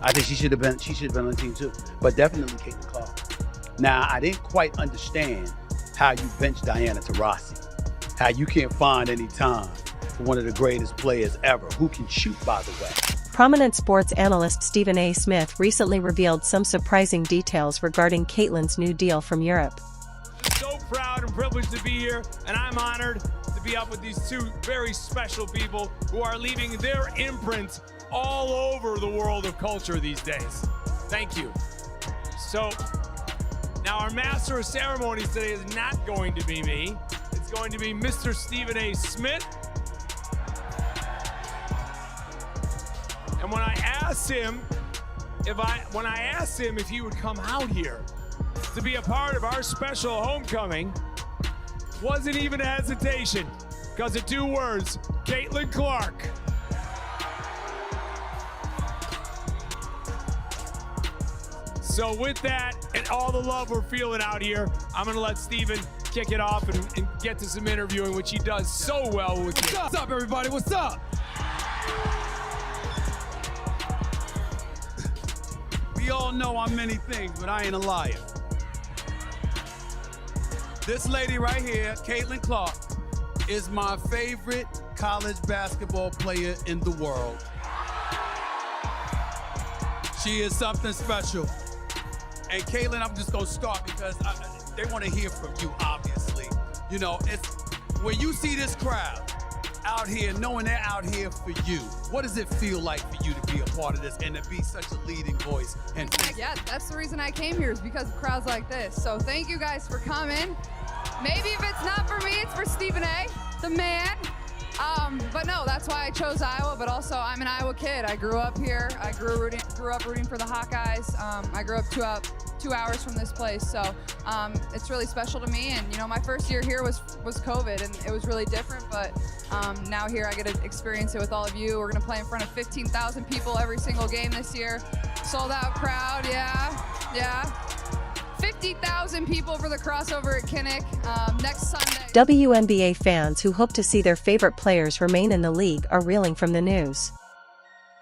I think she should have been on the team too. But definitely Caitlin Clark. Now, I didn't quite understand how you bench Diana Taurasi. How you can't find any time for one of the greatest players ever, who can shoot, by the way. Prominent sports analyst Stephen A. Smith recently revealed some surprising details regarding Caitlin's new deal from Europe. I'm so proud and privileged to be here, and I'm honored to be up with these two very special people who are leaving their imprint all over the world of culture these days. Thank you. So, now our master of ceremonies today is not going to be me. It's going to be Mr. Stephen A. Smith. And when I asked him if he would come out here to be a part of our special homecoming, wasn't even a hesitation, because of two words: Caitlin Clark. So with that and all the love we're feeling out here, I'm gonna let Stephen kick it off and get to some interviewing, which he does so well with you. What's up, everybody? What's up? We all know I'm many things, but I ain't a liar. This lady right here, Caitlin Clark, is my favorite college basketball player in the world. She is something special. And Caitlin, I'm just gonna start because they want to hear from you, obviously. You know, it's when you see this crowd out here, knowing they're out here for you, what does it feel like for you to be a part of this and to be such a leading voice? And yeah, that's the reason I came here, is because of crowds like this. So thank you guys for coming. Maybe if it's not for me, it's for Stephen A., the man. But no, that's why I chose Iowa, but also I'm an Iowa kid. I grew up here. I grew up rooting for the Hawkeyes. I grew up 2 hours from this place, so it's really special to me. And you know, my first year here was COVID, and it was really different, but now here I get to experience it with all of you. We're gonna play in front of 15,000 people every single game this year. Sold out crowd, yeah. 50,000 people for the crossover at Kinnick next Sunday. WNBA fans who hope to see their favorite players remain in the league are reeling from the news.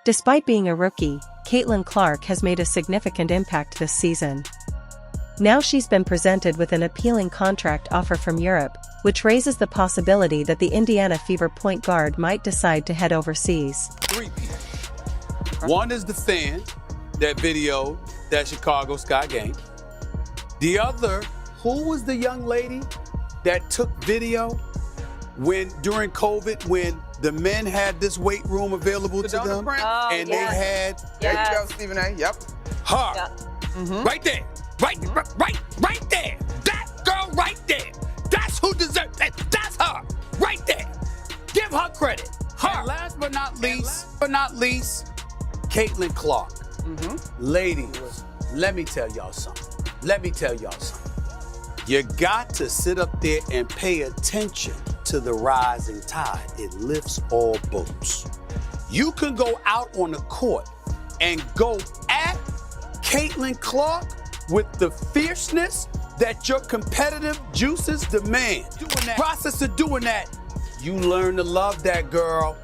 Despite being a rookie, Caitlin Clark has made a significant impact this season. Now she's been presented with an appealing contract offer from Europe, which raises the possibility that the Indiana Fever point guard might decide to head overseas. Three people. One is the fan that videoed that Chicago Sky game. The other, who was the young lady that took video during COVID, when the men had this weight room available to them, and they had, there you go, Stephen A. Yep. Her, right there, right there, that girl right there. That's who deserves that. That's her, right there. Give her credit. Her. And last but not least, Caitlin Clark. Ladies, let me tell y'all something. You got to sit up there and pay attention to the rising tide. It lifts all boats. You can go out on the court and go at Caitlin Clark with the fierceness that your competitive juices demand. Process of doing that, you learn to love that girl.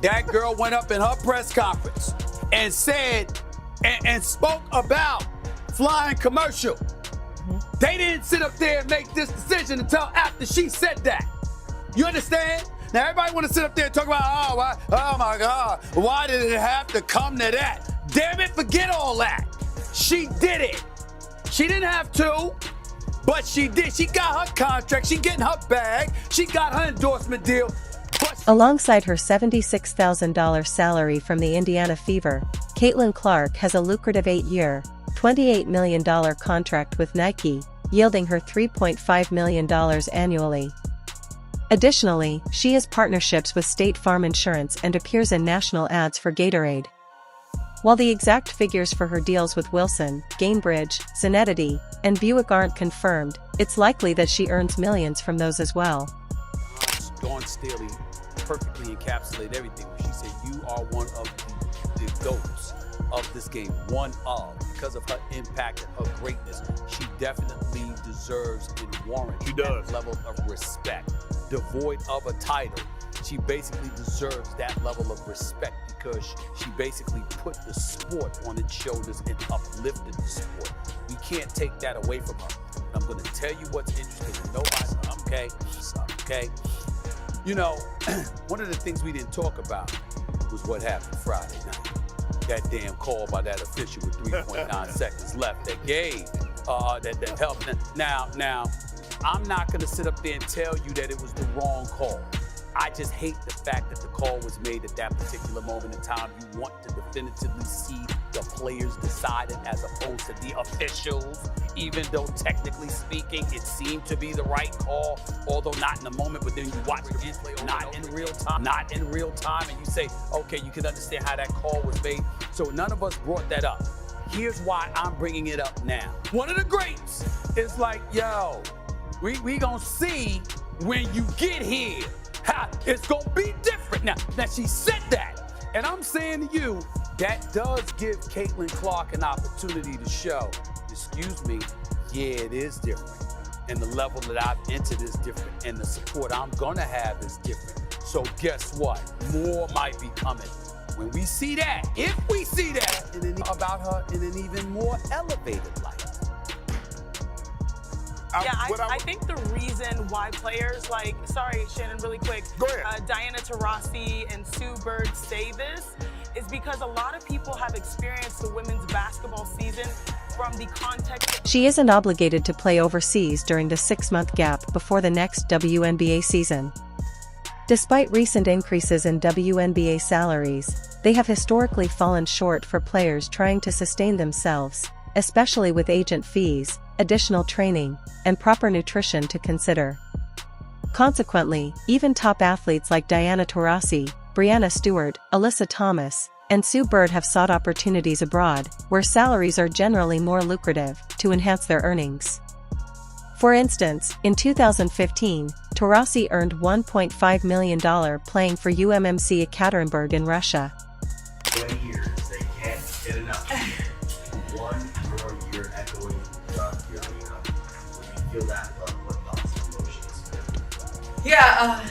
That girl went up in her press conference and said and spoke about flying commercial. They didn't sit up there and make this decision until after she said that. You understand? Now everybody want to sit up there and talk about, oh my God, why did it have to come to that? Damn it, forget all that. She did it. She didn't have to, but she did. She got her contract. She getting her bag. She got her endorsement deal. Alongside her $76,000 salary from the Indiana Fever, Caitlin Clark has a lucrative 8-year, $28 million contract with Nike, yielding her $3.5 million annually. Additionally, she has partnerships with State Farm Insurance and appears in national ads for Gatorade. While the exact figures for her deals with Wilson, Gainbridge, Zenedity, and Buick aren't confirmed, it's likely that she earns millions from those as well. Dawn Staley perfectly encapsulated everything when she said you are one of the GOATs of this game. Because of her impact and her greatness, she definitely deserves and warrants that level of respect. Devoid of a title, she basically deserves that level of respect because she basically put the sport on its shoulders and uplifted the sport. We can't take that away from her. I'm going to tell you what's interesting. And nobody, okay? You know, one of the things we didn't talk about was what happened Friday night. That damn call by that official with 3.9 seconds left that gave, that helped. Now, I'm not going to sit up there and tell you that it was the wrong call. I just hate the fact that the call was made at that particular moment in time. You want to definitively see the players decide it as opposed to the officials, even though technically speaking, it seemed to be the right call, although not in the moment, but then you watch the replay, not in real time, and you say, okay, you can understand how that call was made. So none of us brought that up. Here's why I'm bringing it up now. One of the greats is like, yo, we gonna see when you get here. It's gonna be different. Now she said that, and I'm saying to you, that does give Caitlin Clark an opportunity to show, excuse me, yeah, it is different. And the level that I've entered is different, and the support I'm gonna have is different. So guess what? More might be coming. When we see that, if we see that, about her in an even more elevated light. I think the reason why players like, sorry, Shannon, really quick, go ahead. Diana Taurasi and Sue Bird say this is because a lot of people have experienced the women's basketball season from the context of She isn't obligated to play overseas during the 6-month gap before the next WNBA season. Despite recent increases in WNBA salaries, they have historically fallen short for players trying to sustain themselves, especially with agent fees, additional training, and proper nutrition to consider. Consequently, even top athletes like Diana Taurasi, Breanna Stewart, Alyssa Thomas, and Sue Bird have sought opportunities abroad, where salaries are generally more lucrative, to enhance their earnings. For instance, in 2015, Taurasi earned $1.5 million playing for UMMC Ekaterinburg in Russia. 20 years, they can't get enough. One more year echoing throughout the arena. When you feel that love, what thoughts and emotions? Yeah,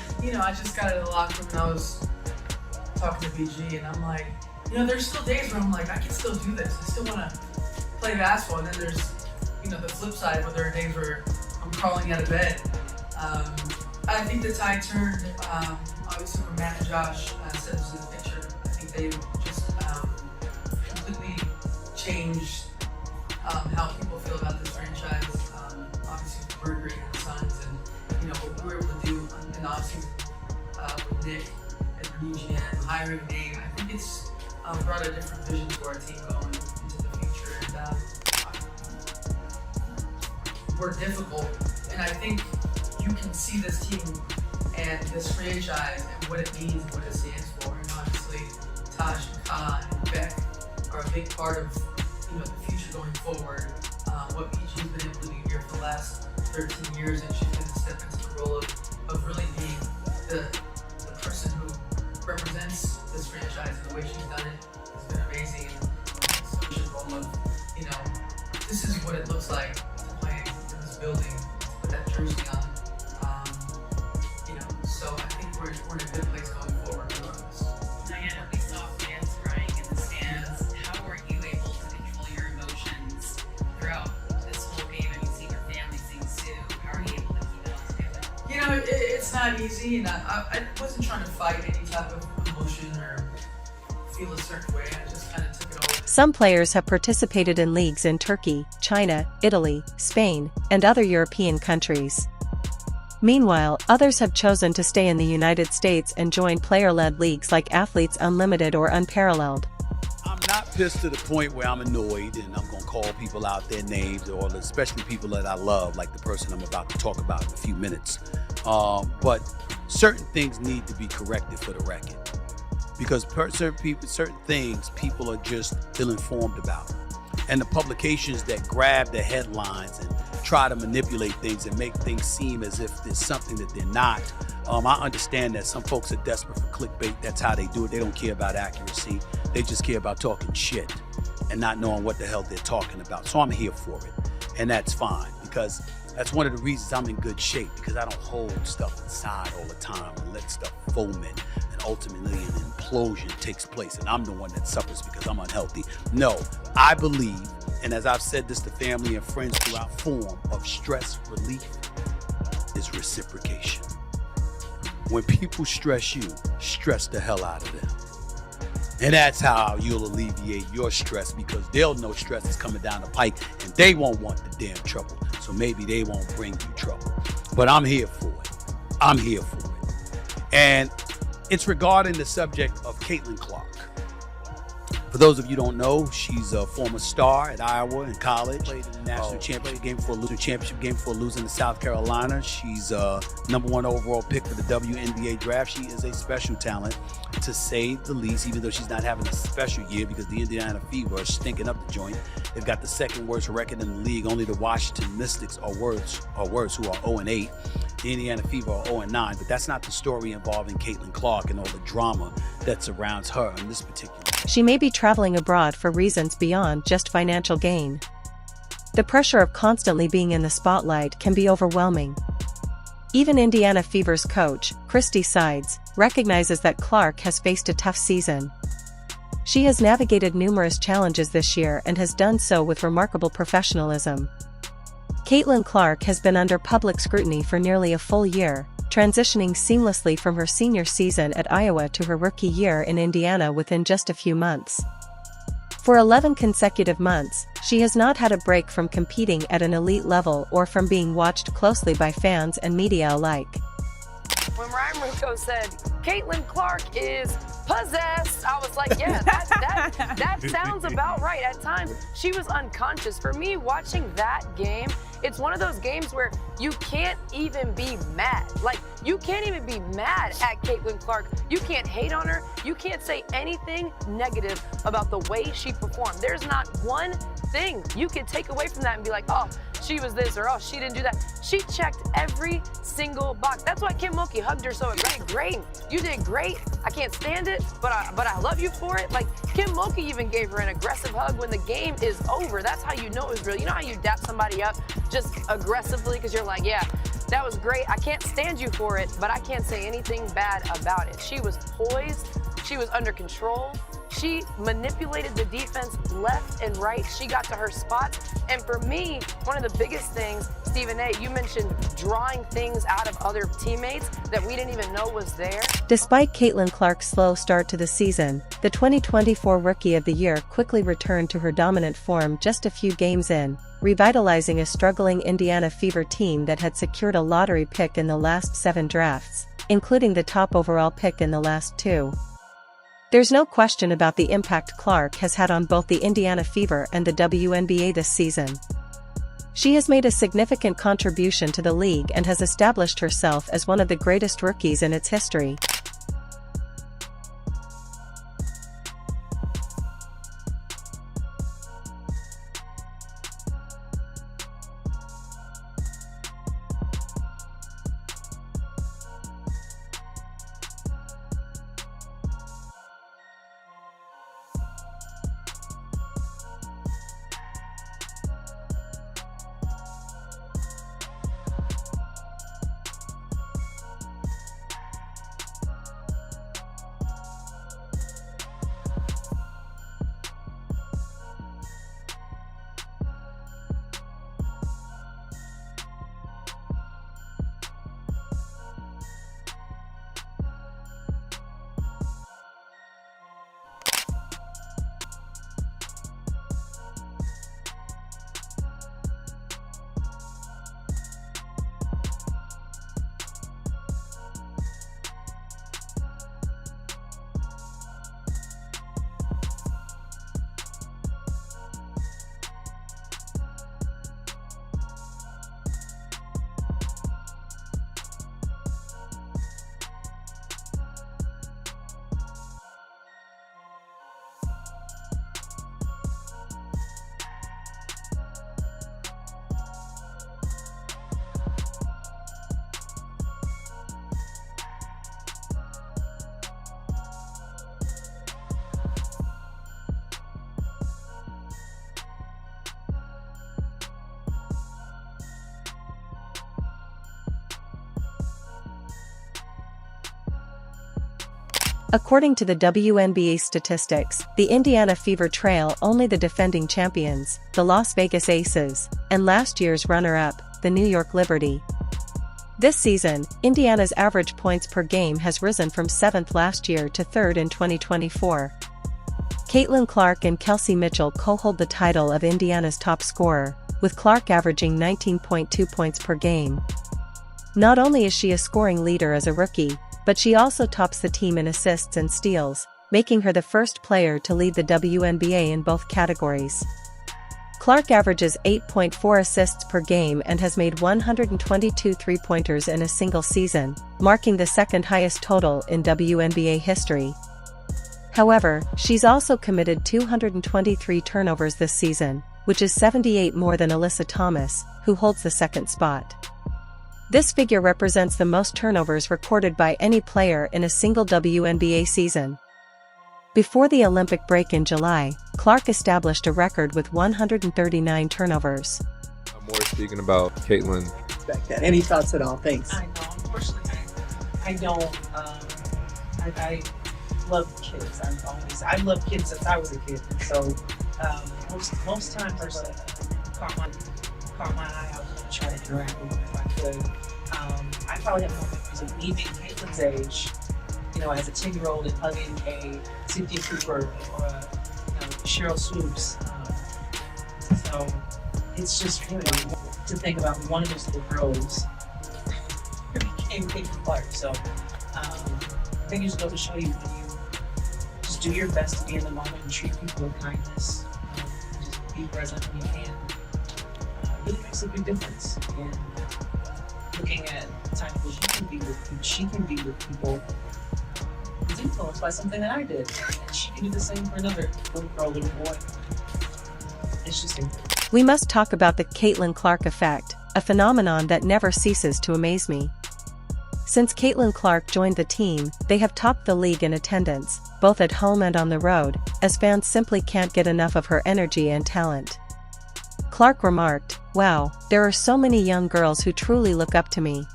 I just got out of the locker room and I was talking to BG, and I'm like, there's still days where I'm like, I can still do this. I still want to play basketball. And then there's, the flip side where there are days where I'm crawling out of bed. I think the tide turned, obviously when Matt and Josh said this in the picture. I think they just completely changed how people feel about this franchise. Obviously with Bird Green and the Suns, and what we were able to do, and obviously with Nick and Regina and hiring Nate, I think it's brought a different vision to our team going into the future. And we're difficult, and I think you can see this team and this franchise and what it means and what it stands for. And obviously, Tosh and Ka and Beck are a big part of the future going forward. What PG's been able to do here for the last 13 years, and she's going to step into the role of really being the person who represents this franchise, and the way she's done it has been amazing. And so she's role of, this is what it looks like to play in this building, put that jersey on. So I think we're in a good place going forward regardless. Diana, we saw fans crying in the stands. How were you able to control your emotions throughout this whole game? And you see your family seeing Sue. How are you able to keep it all together? It's not easy, and I wasn't trying to fight any type of emotion or feel a certain way. I just kind of took it over. Some players have participated in leagues in Turkey, China, Italy, Spain, and other European countries. Meanwhile, others have chosen to stay in the United States and join player-led leagues like Athletes Unlimited or Unparalleled. I'm not pissed to the point where I'm annoyed and I'm gonna call people out their names, or especially people that I love, like the person I'm about to talk about in a few minutes. But certain things need to be corrected for the record, because certain things people are just ill-informed about. And the publications that grab the headlines and try to manipulate things and make things seem as if there's something that they're not. I understand that some folks are desperate for clickbait. That's how they do it. They don't care about accuracy. They just care about talking shit and not knowing what the hell they're talking about. So I'm here for it. And that's fine, because That's one of the reasons I'm in good shape, because I don't hold stuff inside all the time and let stuff foment, and ultimately an implosion takes place and I'm the one that suffers because I'm unhealthy. No, I believe, and as I've said this to family and friends throughout, form of stress relief is reciprocation. When people stress you, stress the hell out of them. And that's how you'll alleviate your stress, because they'll know stress is coming down the pike and they won't want the damn trouble. So maybe they won't bring you trouble. But I'm here for it. I'm here for it. And it's regarding the subject of Caitlin Clark. For those of you who don't know, she's a former star at Iowa in college. Played in the national championship game for losing to South Carolina. She's #1 overall pick for the WNBA draft. She is a special talent, to say the least, even though she's not having a special year because the Indiana Fever are stinking up the joint. They've got the second worst record in the league. Only the Washington Mystics are worse, who are 0-8. The Indiana Fever are 0-9, but that's not the story involving Caitlin Clark and all the drama that surrounds her in this particular. She may be traveling abroad for reasons beyond just financial gain. The pressure of constantly being in the spotlight can be overwhelming. Even Indiana Fever's coach, Christy Sides, recognizes that Clark has faced a tough season. She has navigated numerous challenges this year and has done so with remarkable professionalism. Caitlin Clark has been under public scrutiny for nearly a full year, transitioning seamlessly from her senior season at Iowa to her rookie year in Indiana within just a few months. For 11 consecutive months, she has not had a break from competing at an elite level or from being watched closely by fans and media alike. When Ryan Ruocco said, Caitlin Clark is possessed, I was like, yeah, that sounds about right. At times, she was unconscious. For me, watching that game, it's one of those games where you can't even be mad. Like, you can't even be mad at Caitlin Clark. You can't hate on her. You can't say anything negative about the way she performed. There's not one thing you can take away from that and be like, oh, she was this, or oh, she didn't do that. She checked every single box. That's why Kim Mulkey hugged her so great. You did great. I can't stand it, but I love you for it. Like, Kim Mulkey even gave her an aggressive hug when the game is over. That's how you know it was real. You know how you dap somebody up just aggressively because you're like, yeah, that was great. I can't stand you for it, but I can't say anything bad about it. She was poised. She was under control. She manipulated the defense left and right. She got to her spots. And for me, one of the biggest things, Stephen A., you mentioned drawing things out of other teammates that we didn't even know was there. Despite Caitlin Clark's slow start to the season, the 2024 Rookie of the Year quickly returned to her dominant form just a few games in, revitalizing a struggling Indiana Fever team that had secured a lottery pick in the last 7 drafts, including the top overall pick in the last 2. There's no question about the impact Clark has had on both the Indiana Fever and the WNBA this season. She has made a significant contribution to the league and has established herself as one of the greatest rookies in its history. According to the WNBA statistics, the Indiana Fever trail only the defending champions, the Las Vegas Aces, and last year's runner-up, the New York Liberty. This season, Indiana's average points per game has risen from 7th last year to 3rd in 2024. Caitlin Clark and Kelsey Mitchell co-hold the title of Indiana's top scorer, with Clark averaging 19.2 points per game. Not only is she a scoring leader as a rookie, but she also tops the team in assists and steals, making her the first player to lead the WNBA in both categories. Clark averages 8.4 assists per game and has made 122 three-pointers in a single season, marking the second highest total in WNBA history. However, she's also committed 223 turnovers this season, which is 78 more than Alyssa Thomas, who holds the second spot. This figure represents the most turnovers recorded by any player in a single WNBA season. Before the Olympic break in July, Clark established a record with 139 turnovers. I'm more speaking about Caitlin. Any thoughts at all? Thanks. I know, unfortunately, I don't. I love kids. I've loved kids since I was a kid. So most times I caught my eye. I was going to try to interact with them if I could. I probably have more memories of me being Caitlin's age, as a 10-year-old and hugging a Cynthia Cooper or a Cheryl Swoops. So it's just really to think about one of those little girls became Caitlin Clark. So I think it just goes to show you when you just do your best to be in the moment and treat people with kindness, just be present when you can. It really makes a big difference. And looking at times where she can be with people who's influenced by something that I did, and she can do the same for another little girl, little boy. It's just incredible. We must talk about the Caitlin Clark effect, a phenomenon that never ceases to amaze me. Since Caitlin Clark joined the team, they have topped the league in attendance, both at home and on the road, as fans simply can't get enough of her energy and talent. Clark remarked, "Wow, there are so many young girls who truly look up to me."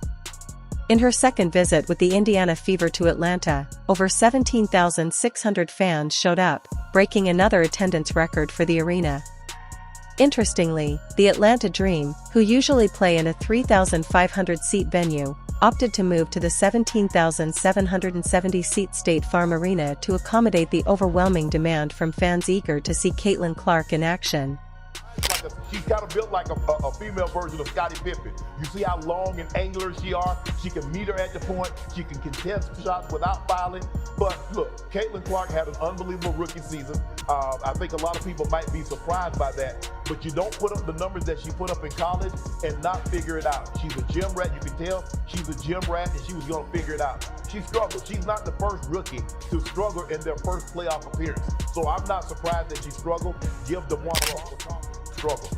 In her second visit with the Indiana Fever to Atlanta, over 17,600 fans showed up, breaking another attendance record for the arena. Interestingly, the Atlanta Dream, who usually play in a 3,500-seat venue, opted to move to the 17,770-seat State Farm Arena to accommodate the overwhelming demand from fans eager to see Caitlin Clark in action. She's kind of built like a female version of Scottie Pippen. You see how long and angular she are. She can meet her at the point. She can contest shots without fouling. But look, Caitlin Clark had an unbelievable rookie season. I think a lot of people might be surprised by that. But you don't put up the numbers that she put up in college and not figure it out. She's a gym rat. You can tell she's a gym rat, and she was going to figure it out. She struggled. She's not the first rookie to struggle in their first playoff appearance. So I'm not surprised that she struggled. Give the one struggle.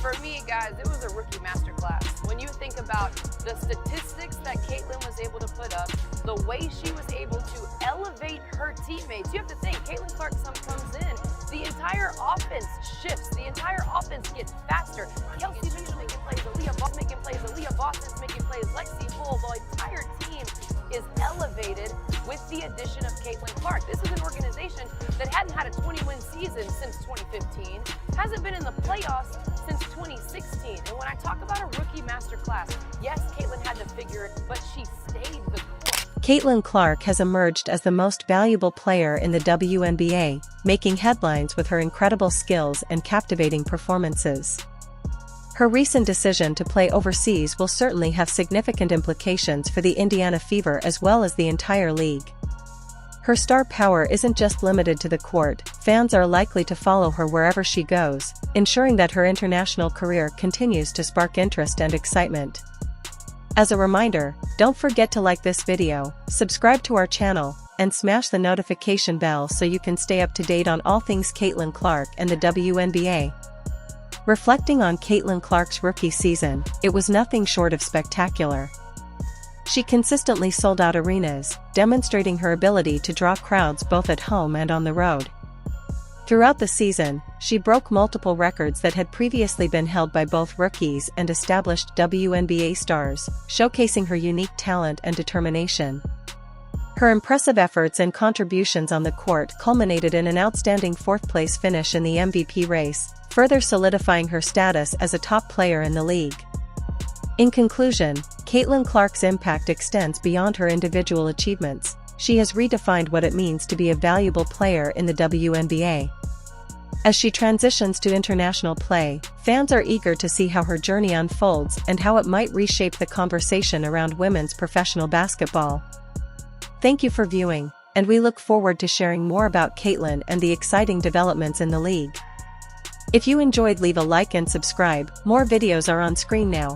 For me, guys, it was a rookie masterclass. When you think about the statistics that Caitlin was able to put up, the way she was able to elevate her teammates, you have to think, Caitlin Clark comes in, the entire offense shifts, the entire offense gets faster. Kelsey Mitchell making plays, Aaliyah Boston's making plays, Aaliyah Boston's making plays, Lexi Bull, the entire team is elevated with the addition of Caitlin Clark. This is an organization that hadn't had a 20-win season since 2015, hasn't been in the playoffs since 2016. And when I talk about a rookie masterclass, yes, Caitlin had to figure it, but she stayed the course. Caitlin Clark has emerged as the most valuable player in the WNBA, making headlines with her incredible skills and captivating performances. Her recent decision to play overseas will certainly have significant implications for the Indiana Fever as well as the entire league. Her star power isn't just limited to the court, fans are likely to follow her wherever she goes, ensuring that her international career continues to spark interest and excitement. As a reminder, don't forget to like this video, subscribe to our channel, and smash the notification bell so you can stay up to date on all things Caitlin Clark and the WNBA. Reflecting on Caitlin Clark's rookie season, it was nothing short of spectacular. She consistently sold out arenas, demonstrating her ability to draw crowds both at home and on the road. Throughout the season, she broke multiple records that had previously been held by both rookies and established WNBA stars, showcasing her unique talent and determination. Her impressive efforts and contributions on the court culminated in an outstanding fourth-place finish in the MVP race, further solidifying her status as a top player in the league. In conclusion, Caitlin Clark's impact extends beyond her individual achievements. She has redefined what it means to be a valuable player in the WNBA. As she transitions to international play, fans are eager to see how her journey unfolds and how it might reshape the conversation around women's professional basketball. Thank you for viewing, and we look forward to sharing more about Caitlin and the exciting developments in the league. If you enjoyed, leave a like and subscribe. More videos are on screen now.